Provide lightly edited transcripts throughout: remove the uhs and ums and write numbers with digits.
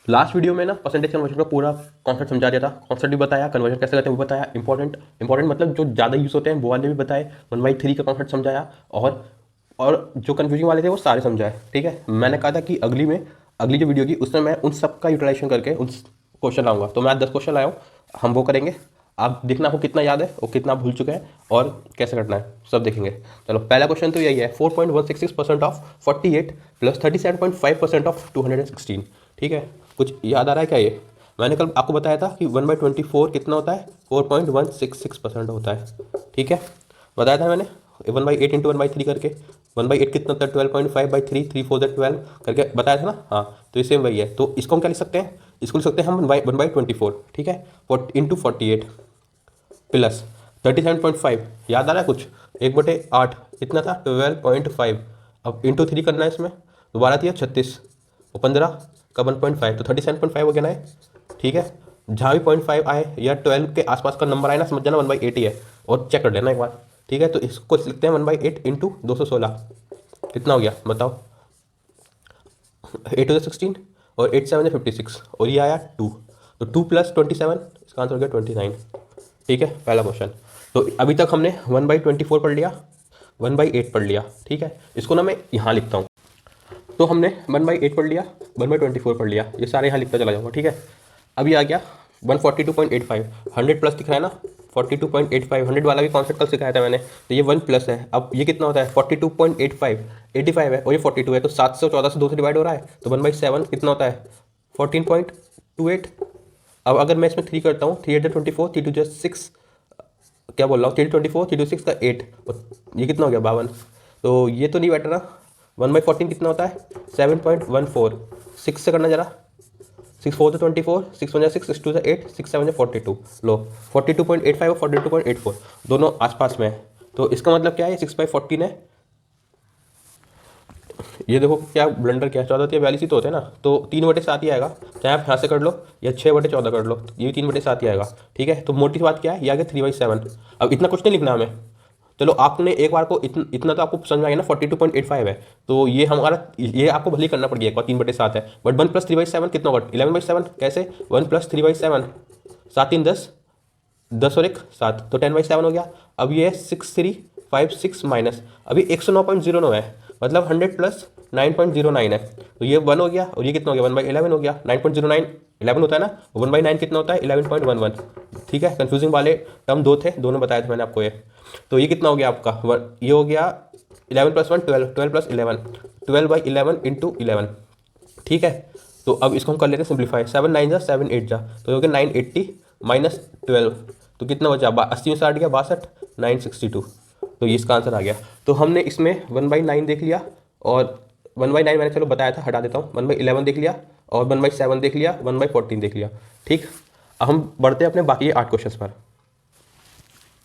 Last video में ना percentage conversion का पूरा कॉन्सेप्ट समझा दिया था, कॉन्सेप्ट भी बताया, कन्वर्जन कैसे करते हैं वो बताया, इंपॉर्टेंट मतलब जो ज़्यादा यूज़ होते हैं वो वाले भी बताए, 1/3 का कॉन्सेप्ट समझाया, और जो कन्फ्यूजिंग वाले थे वो सारे समझाए। ठीक है, मैंने कहा था कि अगली जो वीडियो की उसमें मैं उन सब का यूटिलाइजेशन करके उन क्वेश्चन लाऊंगा। तो मैं आज 10 क्वेश्चन लाया हूँ, हम वो करेंगे। आप देखना आपको कितना याद है और कितना भूल चुके हैं और कैसे करना है सब देखेंगे। चलो, पहला क्वेश्चन तो यही है, 4.166% ऑफ 48 प्लस 37.5% ऑफ 216। ठीक है, कुछ याद आ रहा है क्या? ये मैंने कल आपको बताया था कि 1/24 कितना होता है, 4.166% होता है। ठीक है, बताया था मैंने 1/8 इंटू 1/3 करके। 1/8 कितना होता है, 12.5/3, 3 4 12 करके बताया था ना। हाँ, तो ये सेम वही है। तो इसको हम क्या लिख सकते हैं, इसको लिख सकते हैं हम 1/24। ठीक है, इंटू 48 प्लस 37.5, याद आ रहा है कुछ, 1/8 कितना था, 12.5। अब इंटू 3 करना है इसमें, दोबारा दिया 36 और 15 का 1.5, तो 37.5 हो गया ना ये। ठीक है, जहाँ भी 0.5 आए या 12 के आसपास का नंबर आए ना, समझ जाना 1/8 ही है और चेक कर लेना एक बार। ठीक है, तो इसको लिखते हैं 1/8 इंटू 216, कितना हो गया बताओ, 8 to 16 और 8 7 56 और ये आया 2, तो 2 प्लस 27, इसका आंसर हो गया 29। ठीक है, पहला क्वेश्चन। तो अभी तक हमने 1/24 पढ़ लिया, 1/8 पढ़ लिया। ठीक है, इसको ना मैं यहाँ लिखता हूँ। तो हमने 1/8 पढ़ लिया, 1/24 पढ़ लिया, ये सारे यहाँ लिखता चला जाऊँगा। ठीक है, अभी आ गया 142.85, 100 प्लस दिख रहा है ना, 42.85, 100 वाला भी कॉन्सेप्ट कल सिखाया था मैंने। तो ये 1 प्लस है। अब ये कितना होता है, 42.85, 85 है और ये 42 है, तो 7 से 14 से 2 से डिवाइड हो रहा है, तो 1/7 कितना होता है, 14.28। अब अगर मैं इसमें 3 करता हूँ, 3 8 24, 3 2 6, क्या बोल रहा हूँ, 3 24, 3 2 6 का 8, और ये कितना हो गया 52। तो ये तो नहीं बैठ रहा। 1/14 कितना होता है, 7.14। 6 से करना जरा, 6 4 24, 6 1 6, 6 2 8, 6 7 42। लो, 42.85 और 42.84 दोनों आसपास में है। तो इसका मतलब क्या है, 6/14 है। ये देखो क्या ब्लंडर क्या है, 14 ही तो होते हैं ना, तो 3/7 ही आएगा, चाहे आप यहाँ से कर लो या 6/14 कर लो, तो ये भी 3/7 ही आएगा। ठीक है, तो मोटी बात क्या है, ये आ गया 3/7। अब इतना कुछ नहीं लिखना हमें। चलो, आपने एक बार को इतना तो आपको समझ में आ गया ना, 42.85 है, तो ये हमारा, ये आपको भले ही करना पड़ गया, एक बार 3/7 है, बट 1+3/7 कितना होगा, 11/7। कैसे, 1+3/7, 7 3 10, 10 और 1 7, तो 10/7 हो गया। अब ये 6356 माइनस, अभी 109.09 है, मतलब 100 प्लस 9.09 है, तो ये 1 हो गया, और ये कितना हो गया, 1/11 हो गया। 9.09 11 होता है ना, 1/9 कितना होता है, 11.11। ठीक है, कंफ्यूजिंग वाले टर्म दो थे, दोनों बताए थे मैंने आपको ये। तो ये कितना हो गया आपका, ये हो गया 11 + 1 12, 12 + 11, 12/11 इंटू 11। ठीक है, तो अब इसको हम कर लेते हैं सिंप्लीफाई, 7 9 जा 7 8 जा, तो हो गया 980 माइनस 12, तो कितना बचा, 80 में से 8 गया 62, 962। तो ये इसका आंसर आ गया। तो हमने इसमें 1/9 देख लिया, और 1/9 मैंने चलो बताया था, हटा देता हूँ, 1/11 देख लिया, और 1/7 देख लिया, 1/14 देख लिया। ठीक, अब हम बढ़ते हैं अपने बाकी 8 क्वेश्चन पर।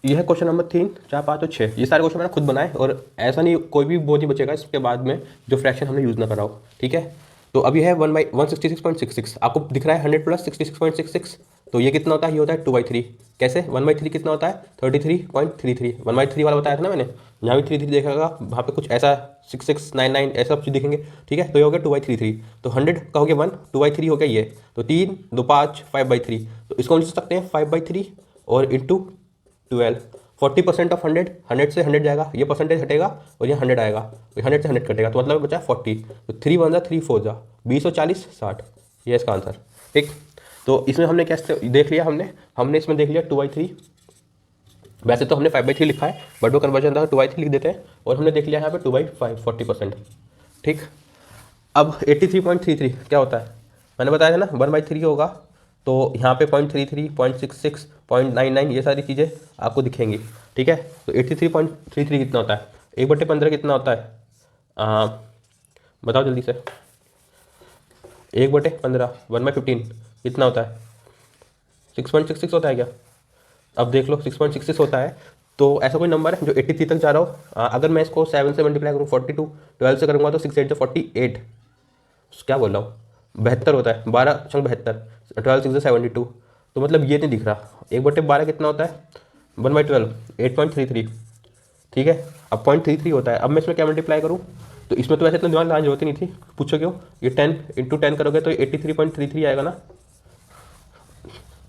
यह है क्वेश्चन नंबर 3 4 5 और 6। ये सारे क्वेश्चन मैंने खुद बनाए, और ऐसा नहीं कोई भी बोझ नहीं बचेगा इसके बाद में जो फ्रैक्शन हमने यूज़ ना करा हो। ठीक है, तो अभी है 1/166.66, आपको दिख रहा है 100 प्लस 66.66, तो ये कितना होता है, ये होता है 2/3। कैसे, 1/3 कितना होता है, 33.33। 1/3 वाला बताया था ना मैंने, जहाँ भी 3 3 देखेगा वहाँ पे कुछ ऐसा 6699 ऐसा कुछ दिखेंगे। ठीक है, तो ये हो गया 2/33, तो 100 का हो गया 1, 2/3 हो गया ये, तो 3 2 5 5/3, तो इसको हम लिख सकते हैं 5/3 और इंटू 12। 40% ऑफ 100, 100 से 100 जाएगा, ये परसेंटेज हटेगा और ये 100 आएगा, 100 से 100 कटेगा, तो मतलब बचा 40, तो 3 1 3 4 जा 20 और 40 60, ये इसका आंसर। ठीक, तो इसमें हमने क्या देख लिया, हमने इसमें देख लिया 2/3। वैसे तो हमने 5/3 लिखा है, बट वो कन्वर्जन था 2/3 लिख देते हैं, और हमने देख लिया यहाँ पे 2/5 40%। ठीक, अब 83.33 क्या होता है, मैंने बताया था ना 1/3 होगा, तो यहाँ पे 0.33 0.66 0.99 ये सारी चीज़ें आपको दिखेंगी। ठीक है, तो 83.33 कितना होता है, 1/15 कितना होता है, बताओ जल्दी से, 1/15 1/15 कितना होता है, 6.66 होता है क्या, अब देख लो 6.66 होता है। तो ऐसा कोई नंबर है जो 83 तक जा रहा हो, अगर मैं इसको 7 से मल्टीप्लाई करूँ 42, 12 से करूँगा तो 6 8 48, क्या बोल रहा हूँ, 72 होता है, 12×72, 12 6 72, तो मतलब ये नहीं दिख रहा। 1/12 कितना होता है, 1/12 8.33। ठीक है, अब 0.33 होता है, अब मैं इसमें क्या मल्टीप्लाई करूँ, तो इसमें तो वैसे इतना दिमाग लगाने की जरूरत ही नहीं थी, पूछो क्यों। ये 10 इंटू 10 करोगे तो 83.33 आएगा ना,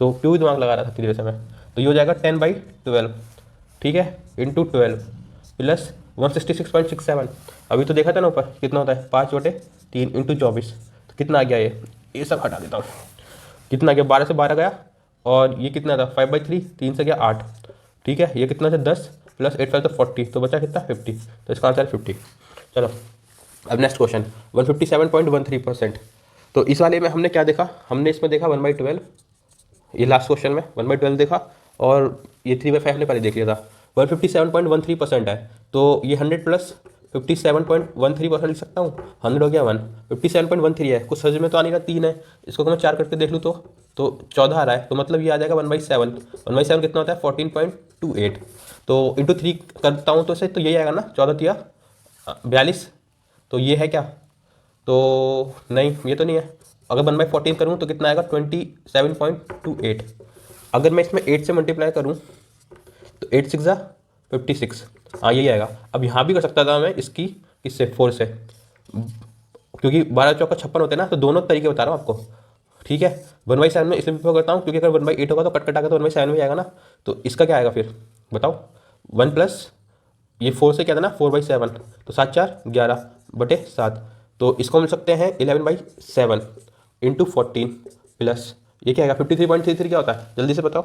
तो क्यों दिमाग लगा रहा था इतनी देर से मैं। तो ये हो जाएगा 10/12, ठीक है, इंटू 12 प्लस 166.67। अभी तो देखा था ना ऊपर कितना होता है, 5/3 इंटू 24, तो कितना आ गया ये सब हटा देता हूँ। कितना गया, 12 से 12 गया, और ये कितना था 5/3, 3 से गया 8, ठीक है। ये कितना था 10 प्लस 8 5 तो 40, तो बचा कितना 50, तो इसका आंसर है 50। चलो अब नेक्स्ट क्वेश्चन 157.13%। तो इस वाले में हमने क्या देखा, हमने इसमें देखा 1/12, ये लास्ट क्वेश्चन में 1/12 देखा, और ये 3/5 हमने पहले देख लिया था। 157.13% है, तो ये 100 प्लस 57.13% लिख सकता हूँ। 100 हो गया 1, 57.13 है, कुछ समझ में तो आ नहीं रहा, 3 है, इसको अगर मैं 4 करके देख लूँ तो 14 आ रहा है, तो मतलब ये आ जाएगा 1/7। 1/7 कितना होता है 14.28, तो इंटू 3 करता हूँ तो इसे, तो यही आएगा ना 14 42, तो ये है क्या, तो नहीं ये तो नहीं है। अगर 1/14 करूँ तो कितना आएगा 27.28। अगर मैं इसमें 8 से मल्टीप्लाई करूँ तो 8 6 56, हाँ यही आएगा। अब यहाँ भी कर सकता था मैं इसकी, किससे 4 से, क्योंकि 12 चौका 56 होते हैं ना, तो दोनों तरीके बता रहा हूँ आपको, ठीक है। 1/7 में इसलिए प्रिफर करता हूँ क्योंकि अगर 1/8 होगा तो कट कटा के तो 1/7 में आएगा ना, तो इसका क्या आएगा फिर बताओ, 1 प्लस ये 4 से क्या था ना 4/7, तो 7 4 11/7, तो इसको मिल सकते हैं 11/7 इंटू 14 प्लस ये क्या आएगा 53.33 क्या होता है, जल्दी से बताओ।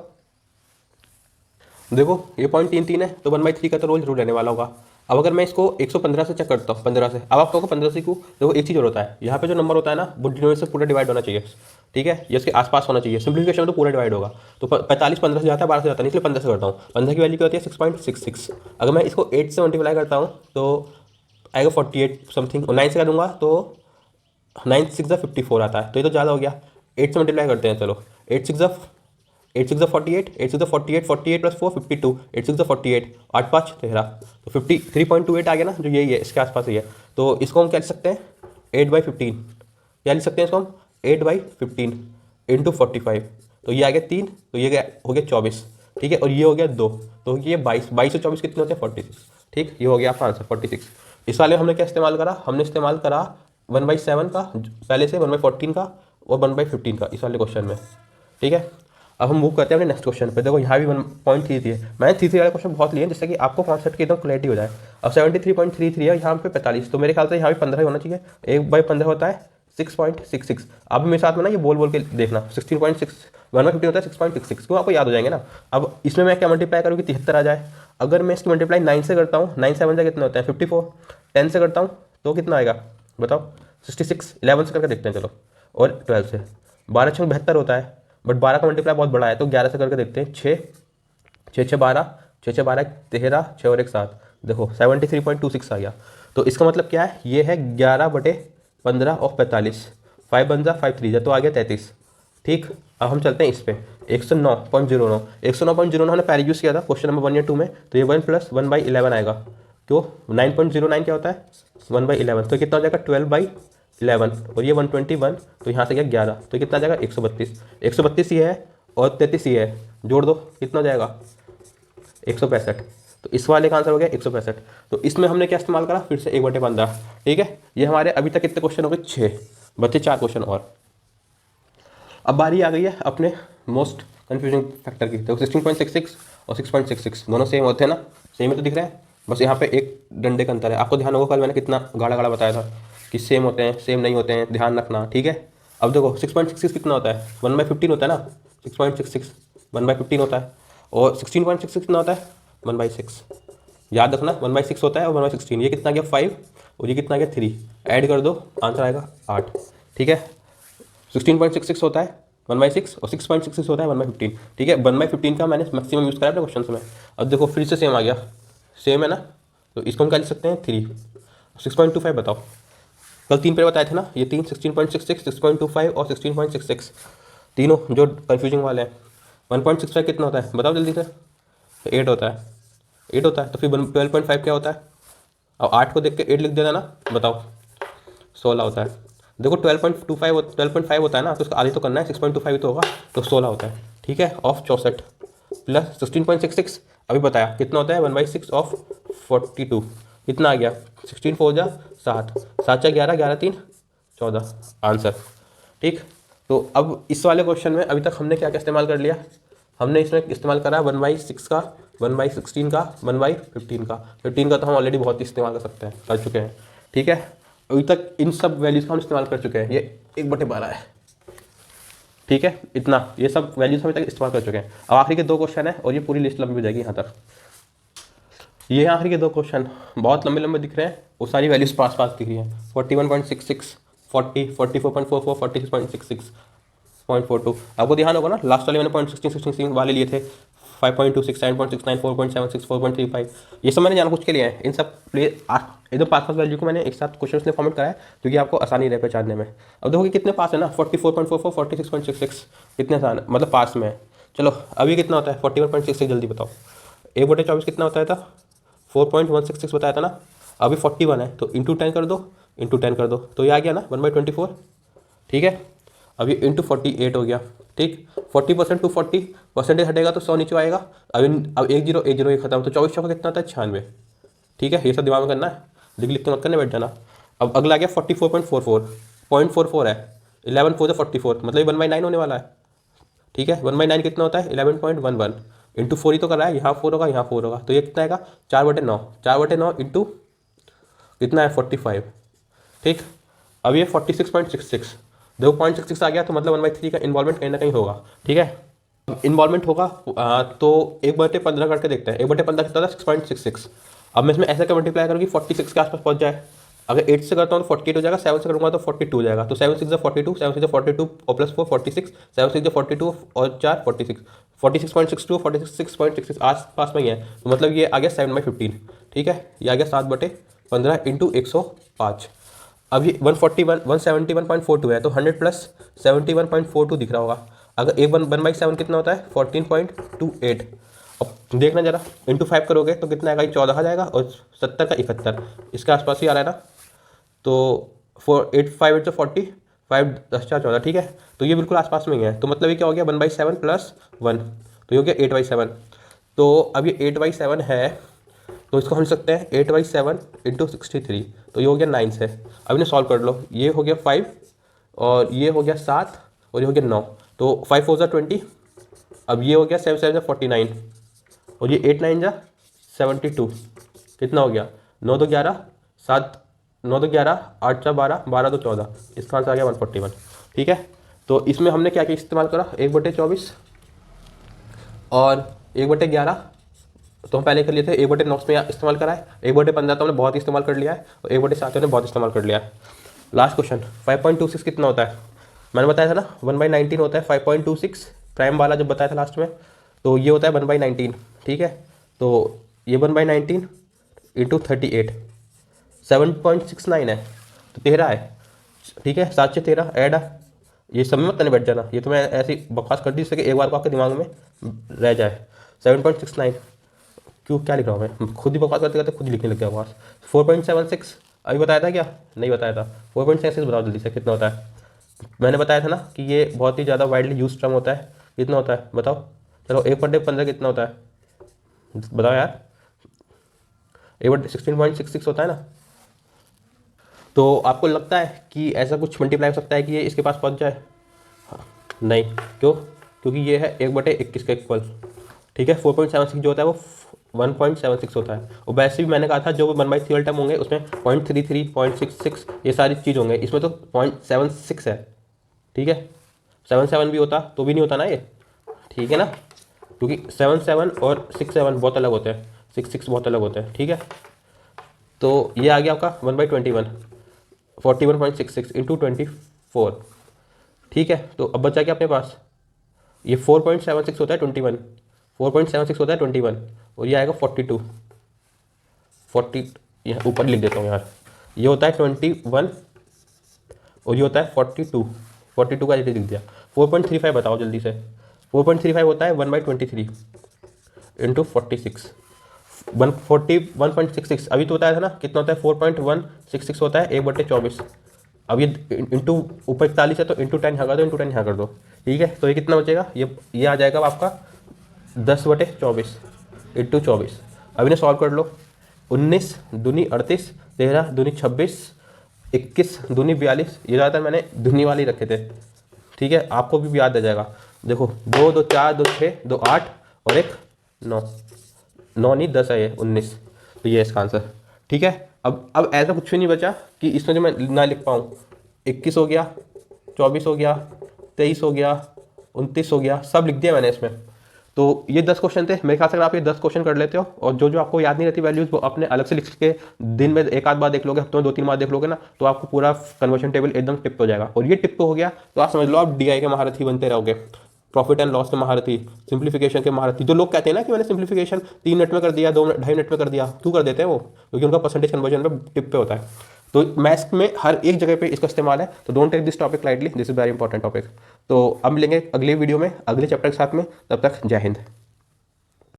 देखो ये 0.33 है, तो 1/3 का तो रोल जरूर रहने वाला होगा। अब अगर मैं इसको 115 से चेक करता हूँ, 15 से, अब आप कहोगे 15 से क्यों, देखो एक चीज़ और होता है, यहाँ पे जो नंबर होता है ना वो डिनोमिनेटर से पूरा डिवाइड होना चाहिए, ठीक है, ये इसके आसपास होना चाहिए, सिंप्लीफिकेशन में तो पूरा डिवाइड होगा। तो 45 15 से जाता है, 12 से जाता है, इसलिए 15 से करता हूँ। 15 की वैल्यू क्या होती है 6.66। अगर मैं इसको 8 से मल्टीप्लाई करता हूँ तो आएगा 48 समथिंग, और 9 से करूँगा तो 9 6 54 आता है, तो ये तो ज़्यादा हो गया। 8 से मल्टीप्लाई करते हैं, चलो 8 6 48, 8 6 48, 48 प्लस 4 52, 8 6 48, 8 5 13, तो 53.28 आ गया ना, जो यही है इसके आसपास ही है। तो इसको हम क्या लिख सकते हैं 8/15, क्या लिख सकते हैं इसको हम 8/15 इंटू 45, तो ये आ गया 3, तो ये हो गया 24, ठीक है, और ये हो गया 2, तो ये 22, 22 से 24 कितने होते हैं 46, ठीक, ये हो गया आपका आंसर 46। इस वाले में हमने क्या इस्तेमाल करा, हमने इस्तेमाल करा 1/7 का पहले से, 1/14 का और 1/15 का इस वाले क्वेश्चन में, ठीक है। अब हम मूव करते हैं अपने नेक्स्ट क्वेश्चन पे। देखो यहाँ भी 1.33 है, मैंने 33 वाले क्वेश्चन बहुत लिए हैं जिससे कि आपको कॉन्सेप्ट की एकदम क्लैरिटी हो जाए। अब 73.33 है, यहाँ पे 45, तो मेरे ख्याल से यहाँ भी 15 ही होना चाहिए। 1/15 होता है 6.66। अब मेरे साथ में ना ये बोल के देखना, 16.6 1/15 होता है 6.66, क्यों आपको याद हो जाएंगे ना। अब इसमें मैं क्या मल्टीप्लाई करूँ कि 73 आ जाए। अगर मैं इसकी मल्टीप्लाई 9 से करता हूँ, 9 7 से कितने होते हैं 54, 10 से करता हूँ तो कितना आएगा बताओ 66, 11 से करके देखते हैं चलो, और 12 से, 12 6 72 होता है, बट 12 का मल्टीप्लाई बहुत बड़ा है, तो 11 से करके देखते हैं, 6 6 6 12, 6 6 12 13, 6 और 1 7, देखो 73.26 आ गया। तो इसका मतलब क्या है, ये है 11/15 और 45, 5 बन जा 5 3 जा, तो आ गया 33, ठीक। अब हम चलते हैं इस पे 109.09, 109.09 हमने पहले यूज़ किया था क्वेश्चन नंबर 1 या 2 में, तो ये 1 प्लस 1/11 आएगा, तो 9.09 क्या होता है 1/11, तो कितना हो जाएगा 12/11, और ये 121, तो यहाँ से गया 11, तो कितना आ जाएगा 132, 132 ये है और 33 ये है, जोड़ दो कितना हो जाएगा 165, तो इस वाले का आंसर हो गया 165। तो इसमें हमने क्या इस्तेमाल करा, फिर से 1/15, ठीक है। ये हमारे अभी तक कितने क्वेश्चन हो गए 6, बच्चे 4 क्वेश्चन और। अब बारी आ गई है अपने मोस्ट कन्फ्यूजिंग फैक्टर की। तो 16.66 और 6.66 दोनों सेम होते हैं ना, सेम ही तो दिख रहे हैं, बस यहाँ पे एक डंडे का अंतर है। आपको ध्यान होगा कल मैंने कितना गाढ़ा गाढ़ा बताया था कि सेम होते हैं सेम नहीं होते हैं, ध्यान रखना, ठीक है। अब देखो 6.66 कितना होता है 1/15 होता है ना, 6.66 1/15 होता है, और 16.66 कितना होता है 1/6, याद रखना 1/6 होता है और 1/16, ये कितना गया 5 और ये कितना गया 3, ऐड कर दो आंसर आएगा 8, ठीक है। 16.66 होता है 1/6 और 6.66 होता है 1/15, ठीक है। 1/15 का मैंने मैक्सिमम यूज़ करा अपने क्वेश्चन में। अब देखो फिर से सेम आ गया, सेम है ना, तो इसको हम क्या लिख सकते हैं 3, 6.25 बताओ, कल 3 पे बताए थे ना, ये 3 16.66 6.25 और 16.66 तीनों जो कन्फ्यूजिंग वाले हैं। 1.65 कितना होता है बताओ जल्दी से, तो 8 होता है, 8 होता है, तो फिर 12.5 क्या होता है, अब 8 को देख के 8 लिख देना ना, बताओ 16 होता है। देखो 12.5 होता है ना, तो उसका आधी तो करना है, 6.25 ही तो होगा, तो 16 होता है, ठीक है, ऑफ 64 प्लस 16.66 अभी बताया कितना होता है 1/6 ऑफ 42, कितना आ गया 16 4 जा 7, 7 जा 11, 11 3 14 आंसर। ठीक, तो अब इस वाले क्वेश्चन में अभी तक हमने क्या क्या इस्तेमाल कर लिया, हमने इसमें इस्तेमाल करा 1/6 का, 1/16 का, 1/15 का। 15 का तो हम ऑलरेडी बहुत इस्तेमाल कर सकते हैं, कर चुके हैं। ठीक है, अभी तक इन सब वैल्यूज़ का हम इस्तेमाल कर चुके हैं। ये 1/12 है। ठीक है, इतना ये सब वैल्यूज हम अभी तक इस्तेमाल कर चुके हैं। अब आखिरी के 2 क्वेश्चन है और ये पूरी लिस्ट लंबी हो जाएगी यहाँ तक। ये आखिरी के 2 क्वेश्चन बहुत लंबे लंबे दिख रहे हैं, वो सारी वैल्यूज पास पास दिख रही हैं। 41.66, 40, 44.44, 46.66.42। आपको ध्यान होगा ना, लास्ट वाले मैंने 0.16 वाले लिए थे, 5.26, 7.69, 4.76, 4.35, ये सब मैंने जानबूझ के लिए हैं। इन सब एकदम 5 वैल्यू को मैंने एक साथ क्वेश्चन में फॉर्मेट कराया क्योंकि आपको आसानी रहे पहचानने में। अब देखो कि कितने पास है ना, 44.44, 46.66, कितने आसान मतलब पास में है। चलो अभी कितना होता है 41.66, जल्दी बताओ। 1/24 कितना होता था, 4.166 बताया था ना। अभी 41 है तो इंटू 10 कर दो, इंटू 10 कर दो, तो ये आ गया ना 1/24। ठीक है, अभी इंटू 48 हो गया। ठीक, 40% टू 40 परसेंटेज हटेगा तो 100 नीचे आएगा। अब 1 0 1 0 ये खत्म, तो 24 चौका कितना होता है 96। ठीक है, ये सब दिमाग में करना है, लिख के मत करने बैठ जाना। अब अगला आ गया 44.44, 0.44 है, 11 4 44, मतलब ये 1/9 होने वाला है। ठीक है, 1/9 कितना होता है 11.11, इंटू 4 ही तो कर रहा है, यहाँ 4 होगा, यहाँ 4 होगा, तो ये कितना आएगा 4/9, 4/9 इंटू कितना है 45। ठीक, अब ये 46.66, देखो 0.66 आ गया, तो मतलब 1/3 का इन्वॉल्वमेंट कहीं ना कहीं होगा। ठीक है, इन्वॉल्वमेंट होगा तो 1/15 करके देखते हैं। 1/15 कितना था 6.66। अब मैं इसमें ऐसे क्या मल्टीप्लाई करूँगी 46 के आसपास पहुँच जाए। अगर 8 से करता हूँ तो 48 हो जाएगा, 7 से करूँगा तो 42 हो जाएगा। तो 7 6 42, 7 6 42 और प्लस 4 46, 7 6 42 और 4 46, 46.62, 46.66 आस पास में ही है, तो मतलब ये आ गया 7/15। ठीक है, ये आ गया 7/15 इंटू 105। अभी 171.42 है, तो 100 प्लस 71.42 दिख रहा होगा। अगर एक 1/7 कितना होता है 14.28। अब देखना जरा, इंटू 5 करोगे तो कितना आएगा 14 आ जाएगा, और 70 का 71 इसके आसपास ही आ रहा है ना। तो 8 5 8 40, 5 10 4 14। ठीक है, तो ये बिल्कुल आसपास में ही है, तो मतलब ये क्या हो गया 1/7 प्लस 1, तो ये हो गया 8/7। तो अब ये 8/7 है, तो इसको हम लिख सकते हैं 8/7 इंटू 63, तो ये हो गया 9 से। अब इन्हें सॉल्व कर लो, ये हो गया 5 और ये हो गया 7 और ये हो गया 9, तो 5 4 जा 20। अब ये हो गया 7 7 जा 49 और ये 8 9 जा 72, कितना हो गया 9 2 11, 7 9 2 11, 8 4 12, 12 2 14, इसका आंसर आ गया 141। ठीक है, तो इसमें हमने क्या क्या इस्तेमाल करा 1/24 और 1/11, तो हम पहले कर लिए थे। 1/9 में इस्तेमाल करा है, 1/15 तो हमने बहुत इस्तेमाल कर लिया है, और 1/7 हमने बहुत इस्तेमाल कर लिया है। लास्ट क्वेश्चन 5.26 कितना होता है, मैंने बताया था ना 1/19 होता है 5.26, प्राइम वाला जब बताया था लास्ट में, तो ये होता है 1/19। ठीक है, तो ये 1/19 इंटू 38, 7.69 है, तो 13 है। ठीक है, 7 से 13 ऐड, ये सब में मत करने बैठ जाना, ये तो मैं ऐसी बकवास कर दी जिससे कि एक बार को आपके दिमाग में रह जाए। 7.69 क्यों, क्या लिख रहा हूँ मैं, खुद ही बकवास करते करते खुद ही लिखने लग गया बकवास। 4.76 अभी बताया था क्या, नहीं बताया था। 4.76 बताओ जल्दी से कितना होता है। मैंने बताया था ना कि ये बहुत ही ज़्यादा वाइडली यूज टर्म होता है, कितना होता है बताओ। चलो 1/15 कितना होता है बताओ यार, 16.66 होता है ना। तो आपको लगता है कि ऐसा कुछ मल्टीप्लाई हो सकता है कि ये इसके पास पहुंच जाए, हाँ, नहीं, क्यों, क्योंकि ये है 1/21 का इक्वल। ठीक है, 4.76 जो होता है वो 1.76 होता है, और वैसे भी मैंने कहा था जो 1/3 वाले टर्म होंगे उसमें 0.33 0.66 ये सारी चीज़ होंगे, इसमें तो 0.76 है। ठीक है, 7 भी होता तो भी नहीं होता ना ये, ठीक है ना, क्योंकि 7 और 6 बहुत अलग होते हैं, 6 बहुत अलग होते हैं। ठीक है, तो ये आ गया आपका 1/21, 41.66 इंटू 24। ठीक है, तो अब बचा क्या अपने पास, ये 4.76 होता है 21, 4.76 होता है 21, और ये आएगा 42, 40 यहाँ ऊपर लिख देता हूँ यार, ये होता है 21 और ये होता है 42, 42 का लिख दिया। 4.35 बताओ जल्दी से, 4.35 होता है 1/23 इंटू 46, 141.66 अभी तो बताया था ना कितना होता है 4.166 होता है 1/24। अब ये इंटू ऊपर 41 है तो इंटू 10 यहाँ कर दो, इंटू 10 यहाँ कर दो। ठीक है, तो ये कितना बचेगा, ये आ जाएगा आपका 10/24 इंटू 24। अब इन्हें सॉल्व कर लो, 19 दूनी 38, 13 दूनी 26, 21 दूनी 42। ये ज़्यादातर मैंने दूनी वाले ही रखे थे, ठीक है, आपको भी याद आ जाएगा। देखो 2 2 4 2 6 2 8 और 1 9, 9 नहीं 10 है ये 19, तो ये इसका आंसर, ठीक है। अब ऐसा कुछ भी नहीं बचा कि इसमें जो मैं ना लिख पाऊँ। 21 हो गया, 24 हो गया, 23 हो गया, 29 हो गया, सब लिख दिया मैंने इसमें। तो ये 10 क्वेश्चन थे, मेरे ख्याल से अगर आप ये 10 क्वेश्चन कर लेते हो और जो जो आपको याद नहीं रहती वैल्यूज वो अपने अलग से लिख के दिन में एक आध बार देख लोगे, हफ्तों में 2-3 बार देख लोगे ना, तो आपको पूरा कन्वर्शन टेबल एकदम टिप हो जाएगा। और ये टिप हो गया तो आप समझ लो आप डीआई के महारथी बनते रहोगे, प्रॉफिट एंड लॉस के महारथी, सिंप्लीफिकेशन के महारथी। जो लोग कहते हैं ना कि मैंने सिंप्लीफिकेशन 3 मिनट में कर दिया, 2 मिनट 2.5 मिनट में कर दिया, क्यों कर देते हैं वो? क्योंकि उनका परसेंटेज कन्वर्जन में टिप पे होता है। तो मैथ्स में हर एक जगह पे इसका इस्तेमाल है, तो don't take this topic lightly, this is very important topic. तो अब मिलेंगे अगले वीडियो में अगले चैप्टर के साथ में, तब तक जय हिंद।